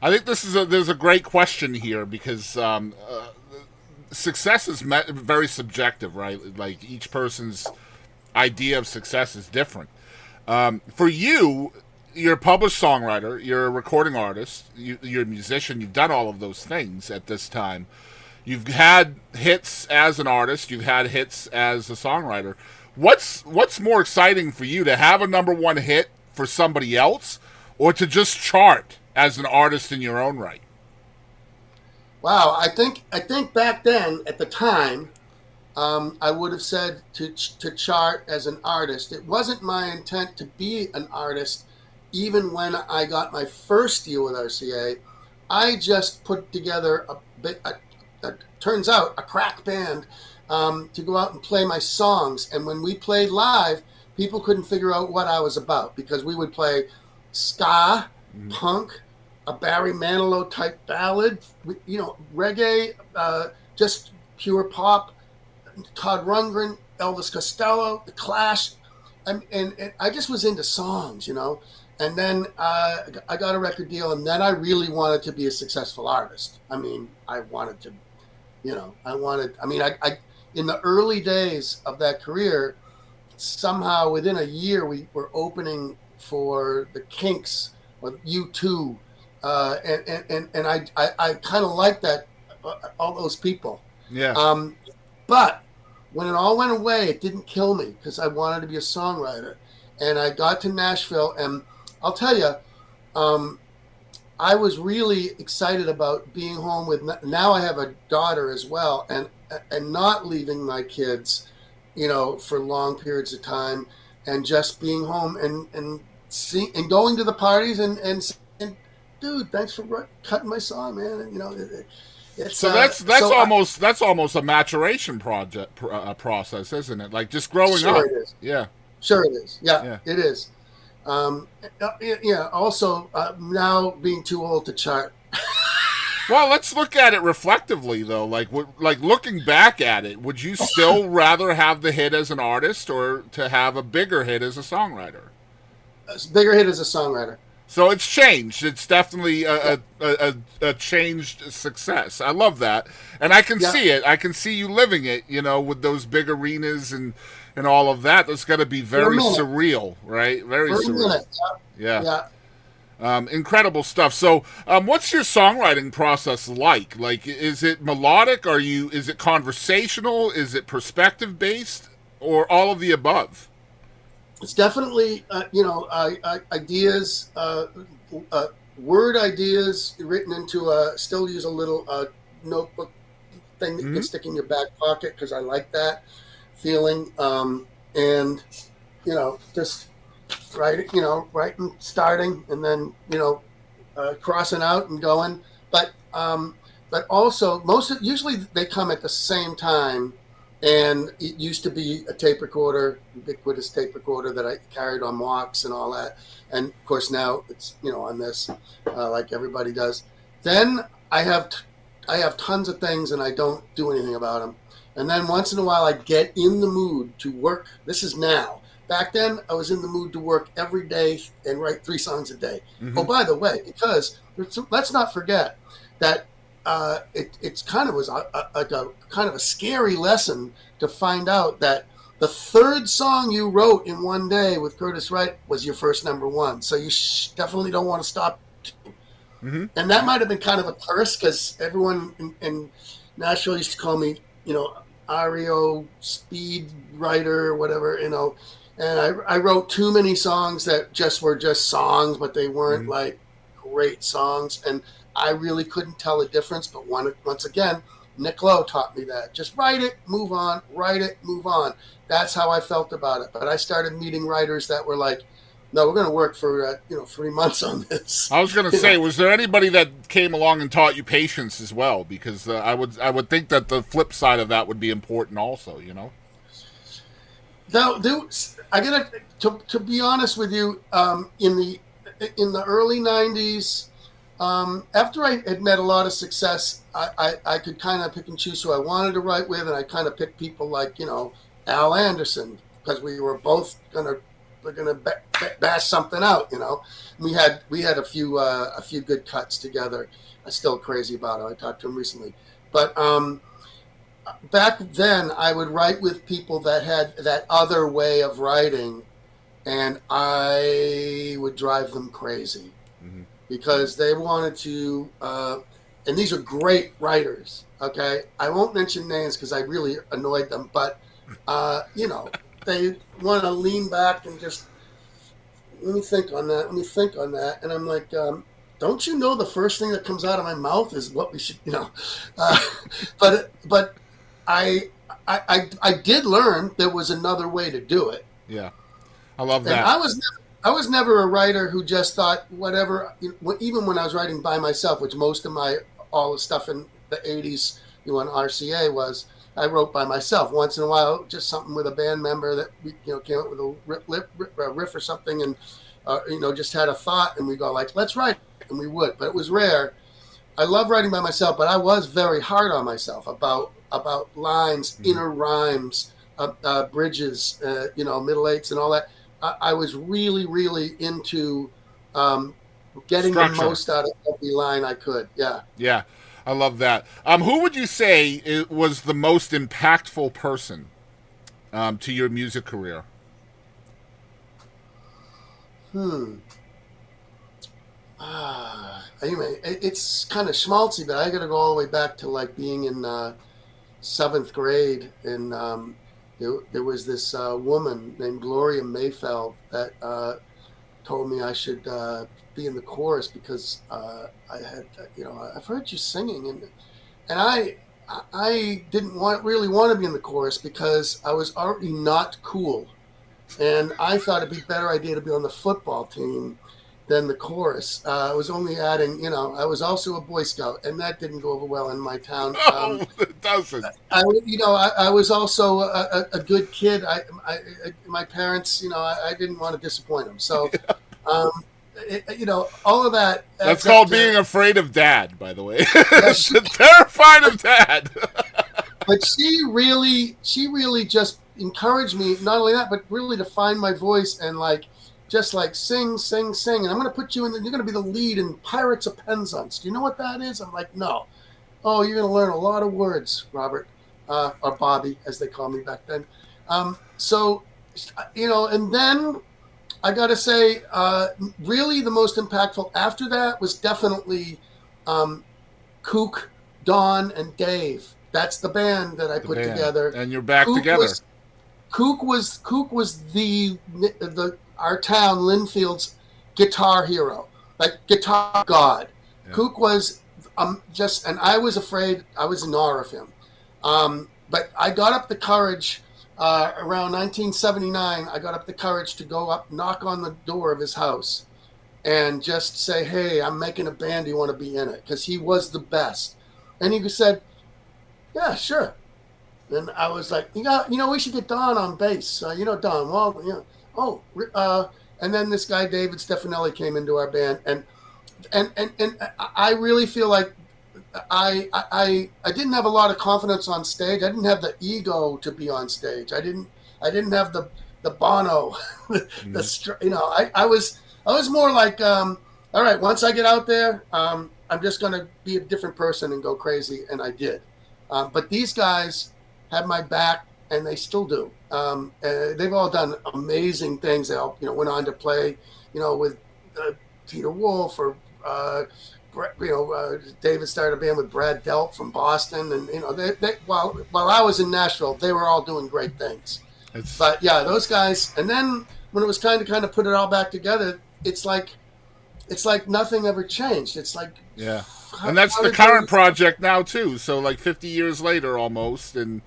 I think there's a great question here because success is very subjective, right? Like each person's idea of success is different. For you, you're a published songwriter, you're a recording artist, you're a musician, you've done all of those things at this time. You've had hits as an artist, you've had hits as a songwriter. What's more exciting for you, to have a number one hit for somebody else, or to just chart as an artist in your own right? Wow, I think back then at the time, I would have said to chart as an artist. It wasn't my intent to be an artist, even when I got my first deal with RCA. I just put together turns out a crack band to go out and play my songs. And when we played live, people couldn't figure out what I was about because we would play ska, Mm-hmm. punk, a Barry Manilow type ballad, reggae, just pure pop, Todd Rundgren, Elvis Costello, The Clash, and I just was into songs. And then I got a record deal, and then I really wanted to be a successful artist. I mean, I wanted to, I in the early days of that career, somehow within a year we were opening for the Kinks or U2, and I kind of liked that, all those people. Yeah. Um, but when it all went away, it didn't kill me because I wanted to be a songwriter. And I got to Nashville, and I'll tell you, um, I was really excited about being home with. Now I have a daughter as well, and not leaving my kids, for long periods of time, and just being home and going to the parties and saying, dude, thanks for cutting my song, man. And, it's So that's so I, almost a maturation process, isn't it? Like just growing sure up. it is. Yeah. Sure it is. Yeah, Yeah. it is. Yeah. Also, now being too old to chart. Well, let's look at it reflectively, though. Like looking back at it, would you still rather have the hit as an artist or to have a bigger hit as a songwriter? Bigger hit as a songwriter. So it's changed. It's definitely Yeah. a changed success. I love that, and I can Yeah. see it. I can see you living it. With those big arenas and all of that. That's got to be For a very minute. surreal, right? Very For a surreal. minute. Yeah. Yeah. Incredible stuff. So, what's your songwriting process like? Like, is it melodic? Is it conversational? Is it perspective based, or all of the above? It's definitely, ideas, word ideas written into still use a little notebook thing that you can Mm-hmm. stick in your back pocket because I like that feeling. And, just writing, starting, and then, crossing out and going. But also, usually they come at the same time. And it used to be a tape recorder, ubiquitous tape recorder that I carried on walks and all that. And of course now it's on this, like everybody does. Then I have tons of things and I don't do anything about them. And then once in a while I get in the mood to work. This is now. Back then I was in the mood to work every day and write 3 songs a day. Oh, Mm-hmm. by the way, because let's not forget that it's kind of was a kind of a scary lesson to find out that the third song you wrote in one day with Curtis Wright was your first number one. So you definitely don't want to stop. Mm-hmm. And that might have been kind of a curse because everyone in Nashville used to call me, REO speed writer or whatever, And I wrote too many songs that were just songs, but they weren't Mm-hmm. like great songs. And I really couldn't tell the difference. But once again, Nick Lowe taught me that. Just write it, move on, write it, move on. That's how I felt about it. But I started meeting writers that were like, no, we're going to work for 3 months on this. I was going to You say, know, was there anybody that came along and taught you patience as well? Because I would think that the flip side of that would be important also. Now, I gotta to be honest with you. In the early '90s, after I had met a lot of success, I could kind of pick and choose who I wanted to write with, and I kind of picked people like Al Anderson because we were both gonna bash something out. You know, we had a few good cuts together. I'm still crazy about it. I talked to him recently, but back then I would write with people that had that other way of writing, and I would drive them crazy because they wanted to. And these are great writers. Okay, I won't mention names because I really annoyed them, but you know, they want to lean back and just let me think on that. Let me think on that. And I'm like, don't you know the first thing that comes out of my mouth is what we should, you know? Uh, but I did learn there was another way to do it. Yeah, I love And that. I was never a writer who just thought whatever. Even when I was writing by myself, which most of my all the stuff in the '80s, you know, on RCA was. I wrote by myself. Once in a while, just something with a band member that we, you know, came up with a riff or something, and you know, just had a thought, and we go like, let's write, and we would. But it was rare. I love writing by myself, but I was very hard on myself about lines, inner rhymes, bridges, you know, middle eights, and all that. I was really, really into getting Structure. the most out of every line I could. Yeah. Yeah, I love that. Who would you say was the most impactful person to your music career? Anyway, it's kind of schmaltzy, but I got to go all the way back to like being in seventh grade, and there was this woman named Gloria Mayfeld that told me I should be in the chorus because I had, you know, I've heard you singing, and I didn't really want to be in the chorus because I was already not cool, and I thought it'd be a better idea to be on the football team than the chorus. I was only adding, you know, I was also a Boy Scout, and that didn't go over well in my town. Oh, it doesn't. I was also a good kid. My parents, you know, I didn't want to disappoint them. So, you know, all of that. That's called being afraid of dad, by the way. Yeah, Terrified of dad. But she really just encouraged me. Not only that, but really to find my voice and like. Just like sing, sing, sing, and I'm going to put you in. You're going to be the lead in Pirates of Penzance. Do you know what that is? I'm like, no. Oh, you're going to learn a lot of words, Robert, or Bobby, as they call me back then. So, you know, and then I got to say, really the most impactful after that was definitely Kook, Don, and Dave. That's the band that I put together. And you're back together. Kook was the our town, Linfield's guitar hero, like guitar god. Yeah. Kook was just, and I was afraid, I was in awe of him. But I got up the courage around 1979. I got up the courage to go up, knock on the door of his house, and just say, "Hey, I'm making a band. Do you want to be in it?" Because he was the best. And he said, "Yeah, sure." And I was like, you know, we should get Don on bass. You know, Don. Well, you know. And then this guy David Stefanelli came into our band, and I really feel like I didn't have a lot of confidence on stage. I didn't have the ego to be on stage. I didn't have the Bono, you know. I was more like, all right, once I get out there, I'm just going to be a different person and go crazy, and I did. But these guys had my back. And they still do. They've all done amazing things. They all, you know, went on to play, you know, with Peter Wolf or, you know, David started a band with Brad Delp from Boston, and you know, while I was in Nashville, they were all doing great things. But yeah, those guys. And then when it was time to kind of put it all back together, it's like nothing ever changed. It's like yeah, and that's the current project now too. So like 50 years later, almost, and.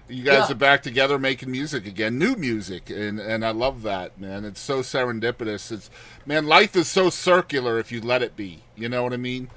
You guys are back together making music again, new music, and I love that, man. It's so serendipitous. Man, life is so circular if you let it be. You know what I mean?